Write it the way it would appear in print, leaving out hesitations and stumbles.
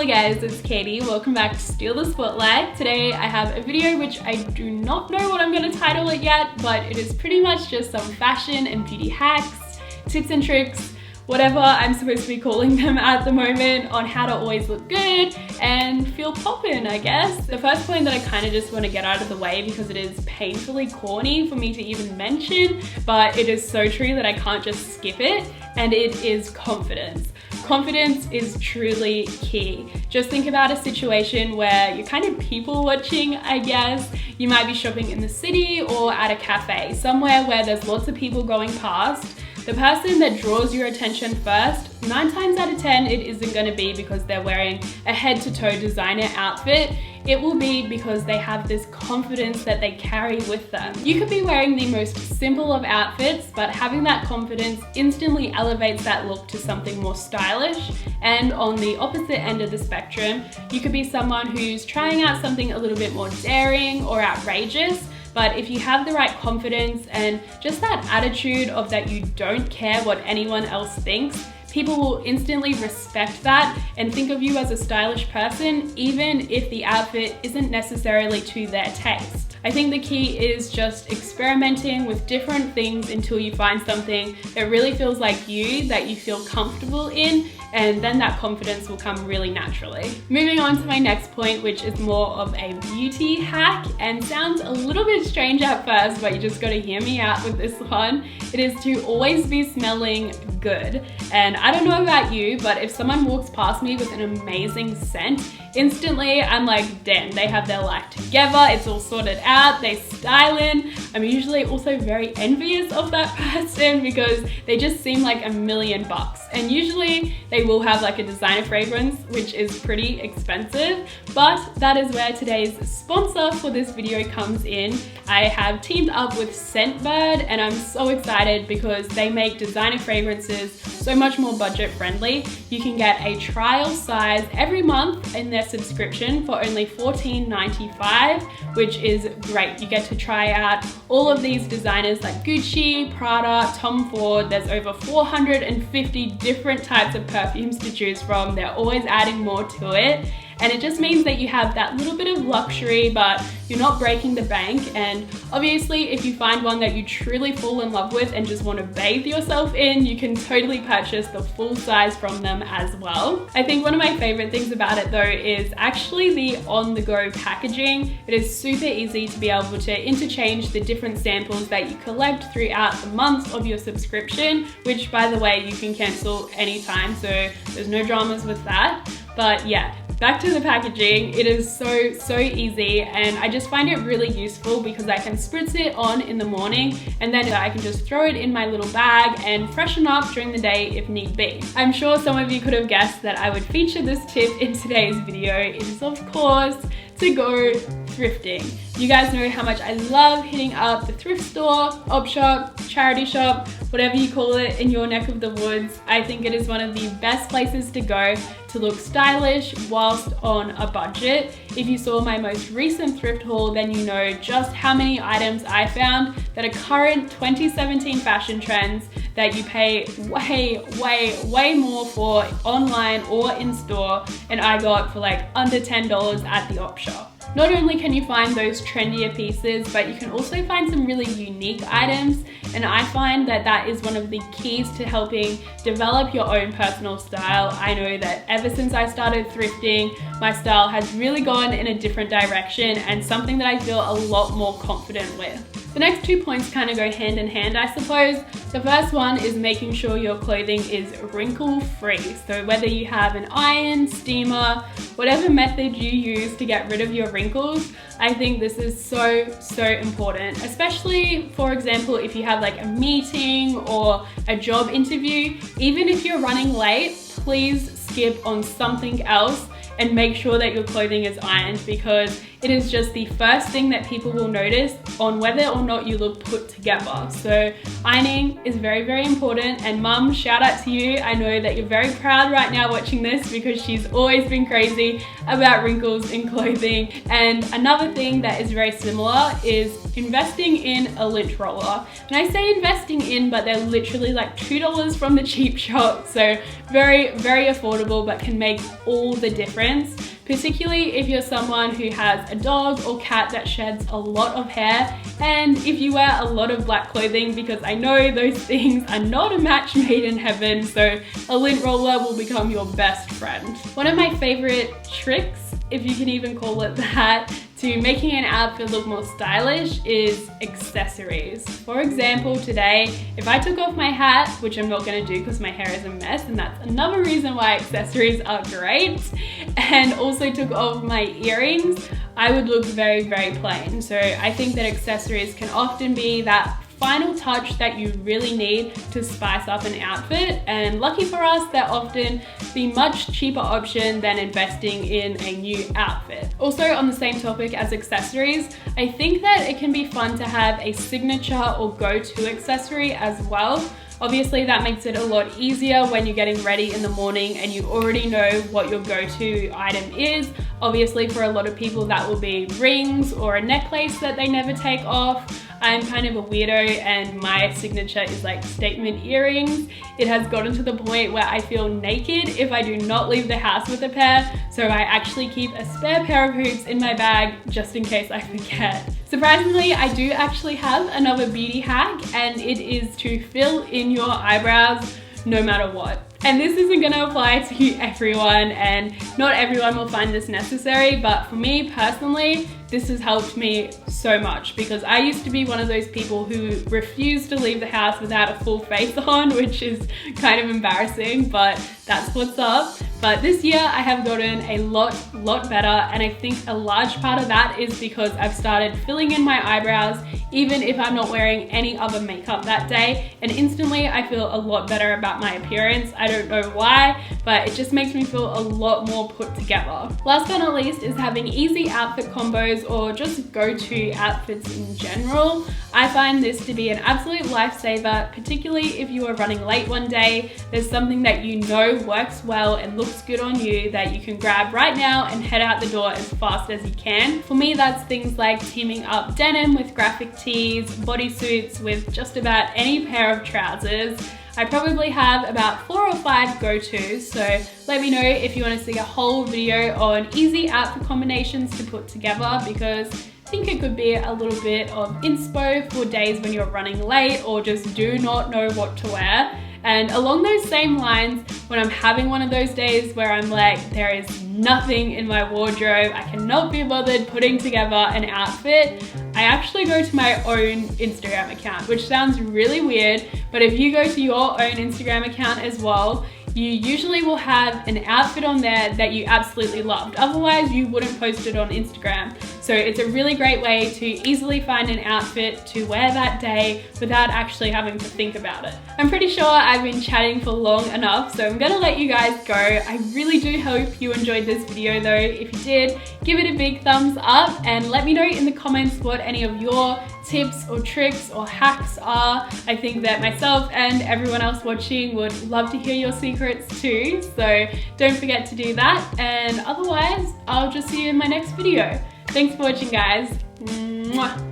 guys, it's Katie. Welcome back to Steal the Spotlight. Today I have a video which I do not know what I'm going to title it yet, but it is pretty much just some fashion and beauty hacks, tips and tricks, whatever I'm supposed to be calling them at the moment, on how to always look good and feel poppin', I guess. The first point that I kind of just want to get out of the way, because it is painfully corny for me to even mention, but it is so true that I can't just skip it, and it is confidence. Confidence is truly key. Just think about a situation where you're kind of people watching, I guess. You might be shopping in the city or at a cafe, somewhere where there's lots of people going past. The person that draws your attention first, 9 times out of 10, it isn't going to be because they're wearing a head-to-toe designer outfit. It will be because they have this confidence that they carry with them. You could be wearing the most simple of outfits, but having that confidence instantly elevates that look to something more stylish. And on the opposite end of the spectrum, you could be someone who's trying out something a little bit more daring or outrageous. But if you have the right confidence and just that attitude of that you don't care what anyone else thinks, people will instantly respect that and think of you as a stylish person, even if the outfit isn't necessarily to their taste. I think the key is just experimenting with different things until you find something that really feels like you, that you feel comfortable in, and then that confidence will come really naturally. Moving on to my next point, which is more of a beauty hack and sounds a little bit strange at first, but you just gotta hear me out with this one. It is to always be smelling good. And I don't know about you, but if someone walks past me with an amazing scent, instantly I'm like, damn, they have their life together, it's all sorted out, they styling. I'm usually also very envious of that person because they just seem like $1,000,000. And usually they will have like a designer fragrance, which is pretty expensive, but that is where today's sponsor for this video comes in. I have teamed up with Scentbird, and I'm so excited because they make designer fragrances so much more budget friendly. You can get a trial size every month in their subscription for only $14.95, which is great. You get to try out all of these designers like Gucci, Prada, Tom Ford. There's over 450 different types of perfumes to choose from. They're always adding more to it. And it just means that you have that little bit of luxury, but you're not breaking the bank. And obviously, if you find one that you truly fall in love with and just want to bathe yourself in, you can totally purchase the full size from them as well. I think one of my favorite things about it though is actually the on-the-go packaging. It is super easy to be able to interchange the different samples that you collect throughout the months of your subscription, which by the way, you can cancel anytime, so there's no dramas with that. But yeah, back to the packaging. It is so easy, and I just find it really useful because I can spritz it on in the morning and then I can just throw it in my little bag and freshen up during the day if need be. I'm sure some of you could have guessed that I would feature this tip in today's video. It is of course to go thrifting. You guys know how much I love hitting up the thrift store, op shop, charity shop, whatever you call it in your neck of the woods. I think it is one of the best places to go to look stylish whilst on a budget. If you saw my most recent thrift haul, then you know just how many items I found that are current 2017 fashion trends that you pay way more for online or in store, and I got for like under $10 at the op shop. Not only can you find those trendier pieces, but you can also find some really unique items, and I find that that is one of the keys to helping develop your own personal style. I know that ever since I started thrifting, my style has really gone in a different direction and something that I feel a lot more confident with. The next 2 points kind of go hand in hand, I suppose. The first one is making sure your clothing is wrinkle-free. So whether you have an iron, steamer, whatever method you use to get rid of your wrinkles, I think this is so important. Especially, for example, if you have like a meeting or a job interview, even if you're running late, please skip on something else and make sure that your clothing is ironed, because it is just the first thing that people will notice on whether or not you look put together. So ironing is very, very important, and mum, shout out to you. I know that you're very proud right now watching this because she's always been crazy about wrinkles in clothing. And another thing that is very similar is investing in a lint roller. And I say investing in, but they're literally like $2 from the cheap shop. So very, very affordable, but can make all the difference. Particularly if you're someone who has a dog or cat that sheds a lot of hair, and if you wear a lot of black clothing, because I know those things are not a match made in heaven, so a lint roller will become your best friend. One of my favorite tricks, if you can even call it that, to making an outfit look more stylish is accessories. For example, today, if I took off my hat, which I'm not gonna do because my hair is a mess, and that's another reason why accessories are great, and also took off my earrings, I would look very, very plain. So I think that accessories can often be that final touch that you really need to spice up an outfit, and lucky for us, they're often the much cheaper option than investing in a new outfit. Also, on the same topic as accessories, I think that it can be fun to have a signature or go-to accessory as well. Obviously, that makes it a lot easier when you're getting ready in the morning and you already know what your go-to item is. Obviously, for a lot of people, that will be rings or a necklace that they never take off. I'm kind of a weirdo, and my signature is like statement earrings. It has gotten to the point where I feel naked if I do not leave the house with a pair, so I actually keep a spare pair of hoops in my bag just in case I forget. Surprisingly, I do actually have another beauty hack, and it is to fill in your eyebrows no matter what. And this isn't gonna apply to everyone, and not everyone will find this necessary, but for me personally, this has helped me so much, because I used to be one of those people who refused to leave the house without a full face on, which is kind of embarrassing, but that's what's up. But this year I have gotten a lot better, and I think a large part of that is because I've started filling in my eyebrows even if I'm not wearing any other makeup that day, and instantly I feel a lot better about my appearance. I don't know why, but it just makes me feel a lot more put together. Last but not least is having easy outfit combos, or just go-to outfits in general. I find this to be an absolute lifesaver, particularly if you are running late one day. There's something that you know works well and looks good on you that you can grab right now and head out the door as fast as you can. For me, that's things like teaming up denim with graphic tees, bodysuits with just about any pair of trousers. I probably have about 4 or 5 go-tos, so let me know if you want to see a whole video on easy outfit combinations to put together, because I think it could be a little bit of inspo for days when you're running late or just do not know what to wear. And along those same lines, when I'm having one of those days where I'm like, there is nothing in my wardrobe, I cannot be bothered putting together an outfit, I actually go to my own Instagram account, which sounds really weird, but if you go to your own Instagram account as well, you usually will have an outfit on there that you absolutely loved. Otherwise, you wouldn't post it on Instagram. So it's a really great way to easily find an outfit to wear that day without actually having to think about it. I'm pretty sure I've been chatting for long enough, so I'm gonna let you guys go. I really do hope you enjoyed this video though. If you did, give it a big thumbs up and let me know in the comments what any of your tips or tricks or hacks are. I think that myself and everyone else watching would love to hear your secrets too, so don't forget to do that. And otherwise, I'll just see you in my next video. Thanks for watching, guys. Mwah.